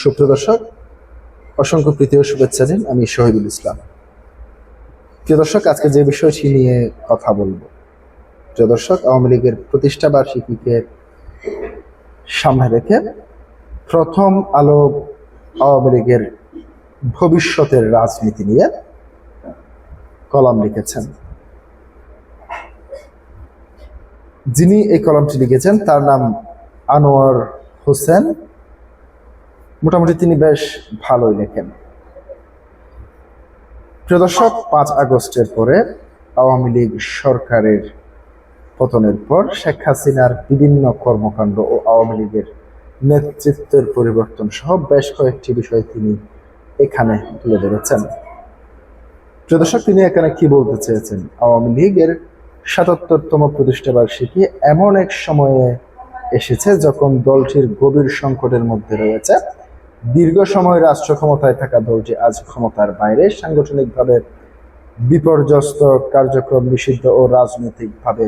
সুপ্রিয় দর্শক, অসংখ্য প্রীতি ও শুভেচ্ছা দিন। আমি শহীদুল ইসলাম। প্রিয় দর্শক, আজকে যে বিষয়টি নিয়ে কথা বলবো, প্রিয় দর্শক, আওয়ামী লীগের প্রতিষ্ঠা বার্ষিকীকে সামনে রেখে প্রথম আলো আওয়ামী লীগের ভবিষ্যতের রাজনীতি নিয়ে কলাম লিখেছেন। যিনি এই কলামটি লিখেছেন তার নাম আনোয়ার হোসেন। মোটামুটি তিনি বেশ ভালোই লেখেন। প্রিয় দর্শক, 5 আগস্টের পরে আওয়ামী লীগ সরকারের পতনের পর শেখ হাসিনার বিভিন্ন কর্মকাণ্ড ও আওয়ামী লীগের নেতৃত্বের পরিবর্তন সহ বেশ কয়েকটি বিষয় তিনি এখানে তুলে ধরেছেন। প্রিয় দর্শক, তিনি এখানে কি বলতে চেয়েছেন? আওয়ামী লীগের ৭৭তম প্রতিষ্ঠা বার্ষিকী এমন এক সময়ে এসেছে যখন দলটির গভীর সংকটের মধ্যে রয়েছে। দীর্ঘ সময় রাষ্ট্র ক্ষমতায় থাকা দলটি আজ ক্ষমতার বাইরে, সাংগঠনিকভাবে বিপর্যস্ত, কার্যক্রম নিষিদ্ধ ও রাজনৈতিকভাবে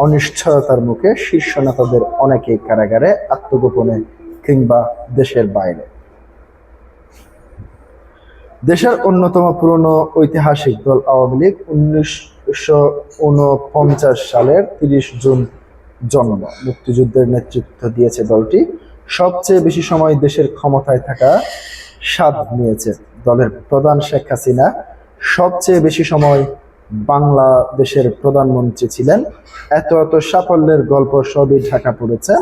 অনিশ্চয়তার মুখে। শীর্ষ নেতাদের অনেকেই কারাগারে, আত্মগোপনে কিংবা দেশের বাইরে। দেশের অন্যতম পুরনো ঐতিহাসিক দল আওয়ামী লীগ 1949 সালের 30 জুন জন্ম। মুক্তিযুদ্ধের নেতৃত্ব দিয়েছে দলটি। সবচেয়ে বেশি সময় দেশের ক্ষমতায় থাকা স্বাদ নিয়েছে দলের প্রধান শেখ হাসিনা। সবচেয়ে বেশি সময় বাংলাদেশের প্রধানমন্ত্রী ছিলেন। এত সাফল্যের গল্প সবই ঢাকা পড়েছে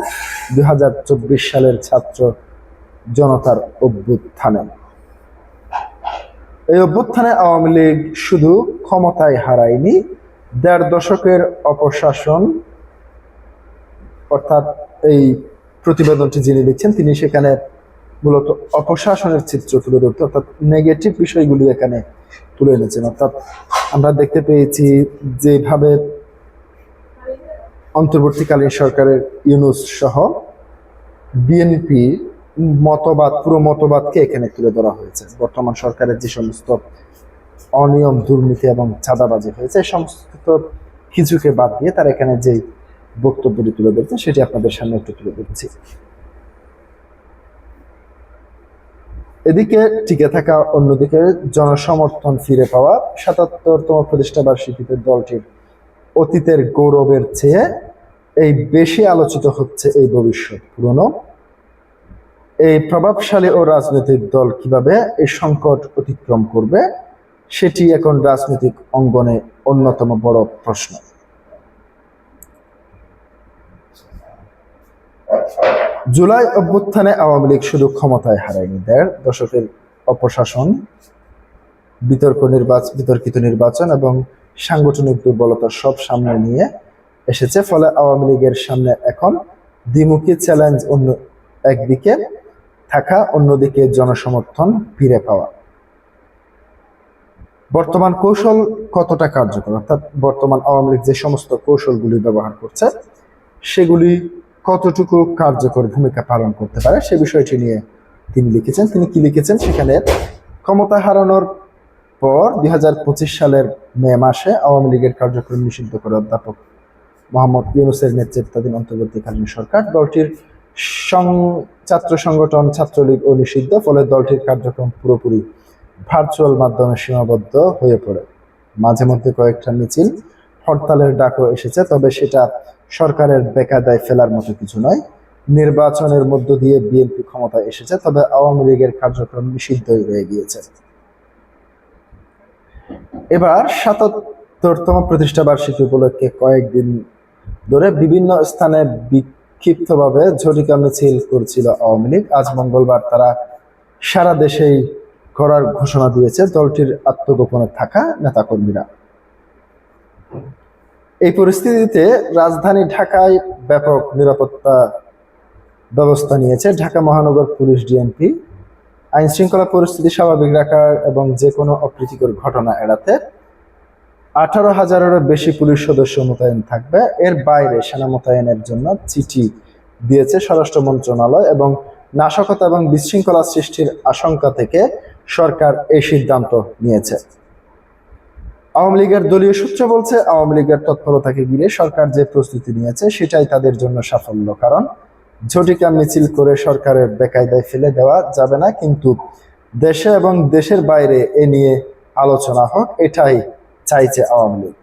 2024 সালের ছাত্র জনতার অভ্যুত্থানে। এই অভ্যুত্থানে আওয়ামী লীগ শুধু ক্ষমতায় হারায়নি, 1.5 দশকের অপশাসন, অর্থাৎ এই প্রতিবেদনটি যিনি লিখছেন তিনি সেখানে মূলত অপশাসনের চিত্র তুলে ধরতে, অর্থাৎ নেগেটিভ বিষয়গুলি এখানে তুলে এনেছেন। অর্থাৎ আমরা দেখতে পেয়েছি যেভাবে অন্তর্বর্তীকালীন সরকারের ইউনূস সহ বিএনপি পুরো মতবাদকে এখানে তুলে ধরা হয়েছে। বর্তমান সরকারের যে সমস্ত অনিয়ম, দুর্নীতি এবং চাঁদাবাজি হয়েছে, সমস্ত কিছুকে বাদ দিয়ে তারা এখানে যে বক্তব্যটি তুলে ধরছে সেটি আপনাদের সামনে একটু তুলে ধরছি। এদিকে টিকে থাকা, অন্যদিকে জনসমর্থন ফিরে পাওয়া। ৭৭তম প্রতিষ্ঠা বার্ষিকীতে দলটির অতীতের গৌরবের চেয়ে এই বেশি আলোচিত হচ্ছে এই ভবিষ্যৎ পুরনো। এই প্রভাবশালী ও রাজনৈতিক দল কিভাবে এই সংকট অতিক্রম করবে, সেটি এখন রাজনৈতিক অঙ্গনে অন্যতম বড় প্রশ্ন। জুলাই অভ্যুত্থানে আওয়ামী লীগ শুধু ক্ষমতায় হারায়নি, 1.5 দশকের অপশাসন, বিতর্কিত নির্বাচন এবং সাংগঠনিক দুর্বলতা সব সামনে নিয়ে এসেছে। ফলে আওয়ামী লীগের সামনে এখন দ্বিমুখী চ্যালেঞ্জ, একদিকে থাকা, অন্যদিকে জনসমর্থন ফিরে পাওয়া। বর্তমান কৌশল কতটা কার্যকর, অর্থাৎ বর্তমান আওয়ামী লীগ যে সমস্ত কৌশলগুলি ব্যবহার করছে সেগুলি কতটুকু কার্যকর ভূমিকা পালন করতে পারে সে বিষয়টি নিয়ে তিনি লিখেছেন। তিনি কি লিখেছেন সেখানে? ক্ষমতা হারানোর পর 2025 সালের মে মাসে আওয়ামী লীগের কার্যক্রম নিষিদ্ধ করে অধ্যাপক মোহাম্মদ ইউনূসের নেতৃত্বাধীন অন্তর্বর্তীকালীন সরকার। দলটির ছাত্র সংগঠন ছাত্রলীগ ও নিষিদ্ধ। ফলে দলটির কার্যক্রম পুরোপুরি ভার্চুয়াল মাধ্যমে সীমাবদ্ধ হয়ে পড়ে। মাঝে মধ্যে কয়েকটা মিছিল, হরতালের ডাকও এসেছে, তবে সেটা সরকারের বেকায়দায় ফেলার মতো কিছু নয়। নির্বাচনের মধ্য দিয়ে বিএনপি ক্ষমতায় এসেছে, তবে আওয়ামী লীগের কার্যক্রম নিষিদ্ধই রয়ে গিয়েছে। এবার ৭৭তম প্রতিষ্ঠা বার্ষিকী উপলক্ষে কয়েকদিন ধরে বিভিন্ন স্থানে বিক্ষিপ্তভাবে ঝটিকা মিছিল করছিল আওয়ামী লীগ। আজ মঙ্গলবার তারা সারা দেশেই করার ঘোষণা দিয়েছে দলটির আত্মগোপনে থাকা নেতাকর্মীরা। এই পরিস্থিতিতে রাজধানী ঢাকায় ব্যাপক নিরাপত্তা ব্যবস্থা নিয়েছে ঢাকা মহানগর পুলিশ, ডিএমপি। আইন শৃঙ্খলা পরিস্থিতি স্বাভাবিক রাখার এবং যে কোনো অপ্রীতিকর ঘটনা এড়াতে 18,000-এরও বেশি পুলিশ সদস্য মোতায়েন থাকবে। এর বাইরে সেনা মোতায়েনের জন্য চিঠি দিয়েছে স্বরাষ্ট্র মন্ত্রণালয় এবং নাশকতা এবং বিশৃঙ্খলা সৃষ্টির আশঙ্কা থেকে সরকার এই সিদ্ধান্ত নিয়েছে। আওয়ামী লীগের দলীয় সূত্র বলছে, আওয়ামী লীগের তৎপরতাকে ঘিরে সরকার যে প্রস্তুতি নিয়েছে সেটাই তাদের জন্য সাফল্য। কারণ ঝটিকা মিছিল করে সরকারের বেকায়দায় ফেলে দেওয়া যাবে না, কিন্তু দেশে এবং দেশের বাইরে এ নিয়ে আলোচনা হোক, এটাই চাইছে আওয়ামী লীগ।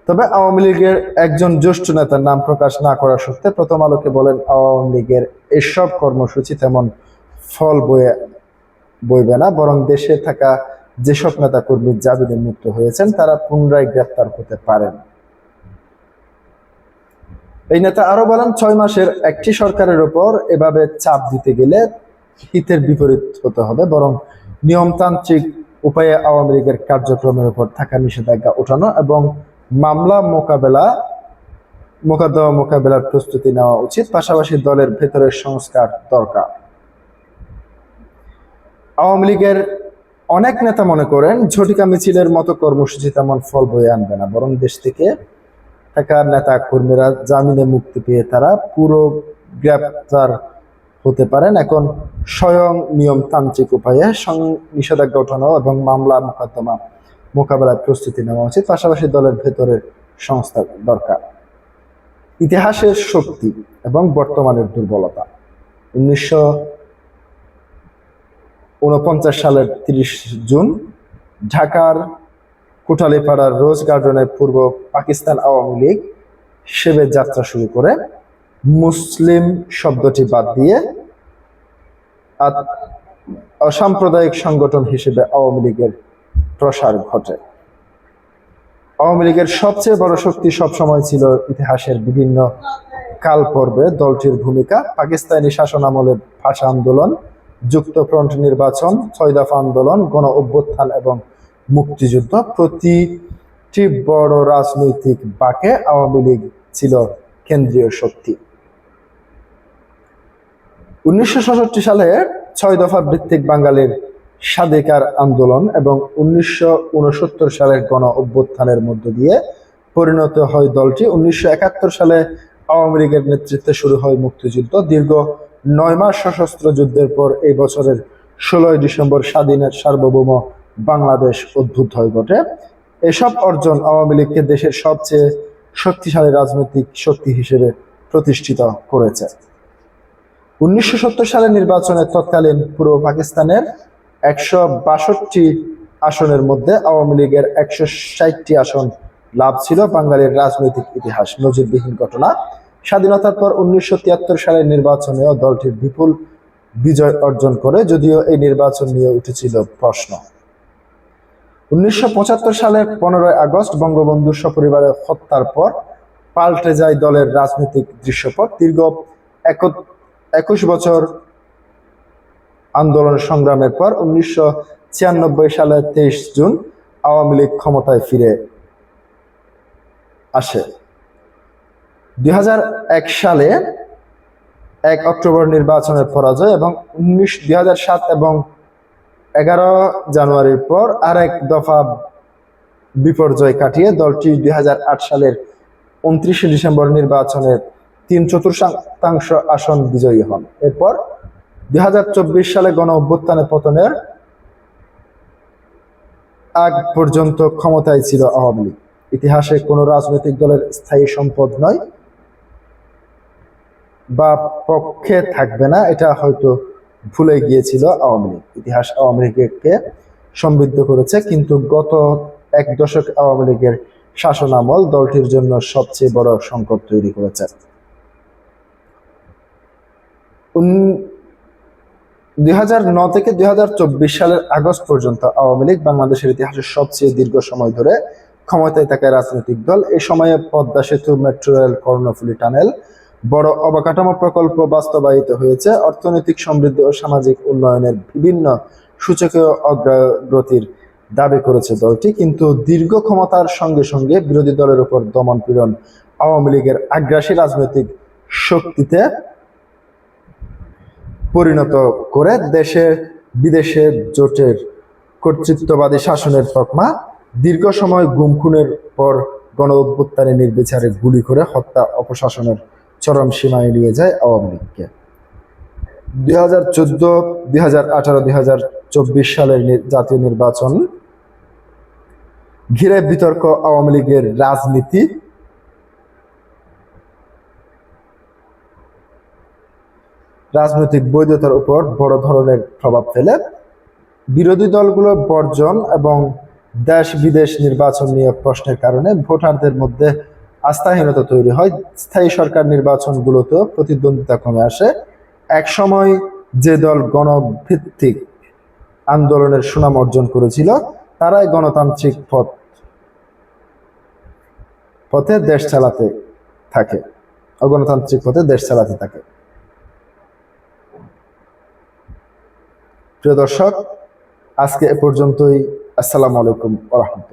তবে আওয়ামী লীগের একজন জ্যেষ্ঠ নেতার নাম প্রকাশ না করার সত্ত্বে প্রথম আলোকে বলেন, আওয়ামী লীগের এসব কর্মসূচি তেমন ফল বইবে না, বরং দেশে থাকা যেসব নেতা কর্মী জামিনে মুক্ত হয়েছেন তারা পুনরায় গ্রেপ্তার হতে পারেন। এই নেতা আরো বলেন, 6 মাসের একটি সরকারের উপর এভাবে চাপ দিতে গেলে হিতের বিপরীত হতে হবে, বরং নিয়মতান্ত্রিক উপায়ে আওয়ামী লীগের কার্যক্রমের উপর থাকা নিষেধাজ্ঞা ওঠানো এবং মামলা মোকাবেলার প্রস্তুতি নেওয়া উচিত। পাশাপাশি দলের ভেতরের সংস্কার দরকার। আওয়ামী লীগের অনেক নেতা মনে করেন, ঝটিকা মিছিলের মতো কর্মসূচি তেমন ফল বয়ে আনবে না, বরং দেশ থেকে থাকা নেতা কর্মীরা জামিনে মুক্তি পেয়ে তারা পুরো গ্রেপ্তার হতে পারেন। এখন স্বয়ং নিয়মতান্ত্রিক উপায়ে নিষেধাজ্ঞা ওঠানো এবং মামলা মোকাবেলার প্রস্তুতি নেওয়া উচিত। পাশাপাশি দলের ভেতরের সংস্কার দরকার। ইতিহাসের শক্তি এবং বর্তমানের দুর্বলতা। 1949 সালের 30 জুন ঢাকার কোটালীপাড়ার রোজ গার্ডেনের পূর্ব পাকিস্তান আওয়ামী লীগ হিসেবে যাত্রা শুরু করে। মুসলিম শব্দটি বাদ দিয়ে অসাম্প্রদায়িক সংগঠন হিসেবে আওয়ামী লীগের প্রসার ঘটে। আওয়ামী লীগের সবচেয়ে বড় শক্তি সবসময় ছিল ইতিহাসের বিভিন্ন কাল পর্বে দলটির ভূমিকা। পাকিস্তানি শাসন আমলে ভাষা আন্দোলন, যুক্তফ্রন্ট নির্বাচন, 6 দফা আন্দোলন, গণ অভ্যুত্থান এবং মুক্তিযুদ্ধ, প্রতিটি বড় রাজনৈতিক বাঁকে আওয়ামী লীগ ছিল কেন্দ্রীয় শক্তি। 1966 সালে 6 দফা ভিত্তিক বাঙালির স্বাধিকার আন্দোলন এবং 1969 সালের গণ অভ্যুত্থানের মধ্য দিয়ে পরিণত হয় দলটি। 1971 সালে আওয়ামী লীগের নেতৃত্বে শুরু হয় মুক্তিযুদ্ধ। দীর্ঘ 9 মাস সশস্ত্র যুদ্ধের পর এই বছরের 16 ডিসেম্বর স্বাধীনের সার্বভৌম বাংলাদেশ উদ্ভূত হয় ঘটে। এসব অর্জন আওয়ামী লীগকে দেশের সবচেয়ে শক্তিশালী রাজনৈতিক শক্তি হিসেবে প্রতিষ্ঠিত করেছে। 1970 সালের নির্বাচনে তৎকালীন পূর্ব পাকিস্তানের 162 আসনের মধ্যে আওয়ামী লীগের 160টি আসন লাভ ছিল বাঙালির রাজনৈতিক ইতিহাস নজিরবিহীন ঘটনা। স্বাধীনতার পর 1973 সালের নির্বাচনেও দলটির বিপুল বিজয় অর্জন করে, যদিও এই নির্বাচন নিয়ে উঠেছিল প্রশ্ন। 1975 সালের 15 আগস্ট বঙ্গবন্ধু সপরিবারে হত্যার পর পাল্টে যায় দলের রাজনৈতিক দৃশ্যপট। দীর্ঘ 21 বছর আন্দোলন সংগ্রামের পর 1996 সালের 23 জুন আওয়ামী লীগ ক্ষমতায় ফিরে আসে। 2001 সালে 1 অক্টোবর নির্বাচনের পরাজয় এবং 2007 এবং 11 জানুয়ারির পর আরেক দফা বিপর্যয় কাটিয়ে দলটি 2008 সালের 29 ডিসেম্বর নির্বাচনের 3/4 আসন বিজয়ী হন। এরপর 2024 সালে গণ অভ্যুত্থানে পতনের আগ পর্যন্ত ক্ষমতায় ছিল আওয়ামী লীগ। ইতিহাসে কোনো রাজনৈতিক দলের স্থায়ী সম্পদ নয় বা পক্ষে থাকবে না, এটা হয়তো ভুলে গিয়েছিল আওয়ামী লীগ। ইতিহাস আওয়ামী লীগকে সমৃদ্ধ করেছে, কিন্তু গত 1 দশক আওয়ামী লীগের শাসনামল দলটির জন্য সবচেয়ে বড় সংকট তৈরি করেছে। 2009 থেকে 2024 সালের আগস্ট পর্যন্ত আওয়ামী লীগ বাংলাদেশের ইতিহাসের সবচেয়ে দীর্ঘ সময় ধরে ক্ষমতায় থাকা রাজনৈতিক দল। এই সময়ে পদ্মা সেতু, মেট্রো রেল, কর্ণফুলী টানেল, বড় অবকাঠামো প্রকল্প বাস্তবায়িত হয়েছে। অর্থনৈতিক সমৃদ্ধি ও সামাজিক উন্নয়নের বিভিন্ন সূচকীয় অগ্রগতির দাবি করেছে দলটি, কিন্তু দীর্ঘ ক্ষমতার সঙ্গে সঙ্গে বিরোধী দলের উপর দমন পীড়ন আওয়ামী লীগের আগ্রাসী রাজনৈতিক শক্তিতে পরিণত করে দেশে বিদেশে জোটের কর্তৃত্ববাদী শাসনের তকমা। দীর্ঘ সময় গুম খুনের পর গণ অভ্যুত্থানে নির্বিচারে গুলি করে হত্যা অপশাসনের চরম সীমায় নিয়ে যায় আওয়ামী লীগকে। 2014, 2018, 2024 সালের জাতীয় নির্বাচন ঘিরে বিতর্ক। আওয়ামী লীগের রাজনীতি রাজনৈতিক বৈধতার উপর বড় ধরনের প্রভাব ফেলে। বিরোধী দলগুলো বর্জন এবং দেশ বিদেশ নির্বাচন নিয়ে প্রশ্নের কারণে ভোটারদের মধ্যে আস্থাহীনতা তৈরি হয়। স্থায়ী সরকার নির্বাচনগুলোতেও প্রতিদ্বন্দ্বিতা কমে আসে। একসময় যে দল গণভিত্তিক আন্দোলনের সুনাম অর্জন করেছিল, তারাই গণতান্ত্রিক পথে দেশ চালাতে থাকে, অগণতান্ত্রিক পথে দেশ চালাতে থাকে। প্রিয় দর্শক, আজকে এ পর্যন্তই। আসসালামু আলাইকুম ওয়া রাহমাতুল্লাহ।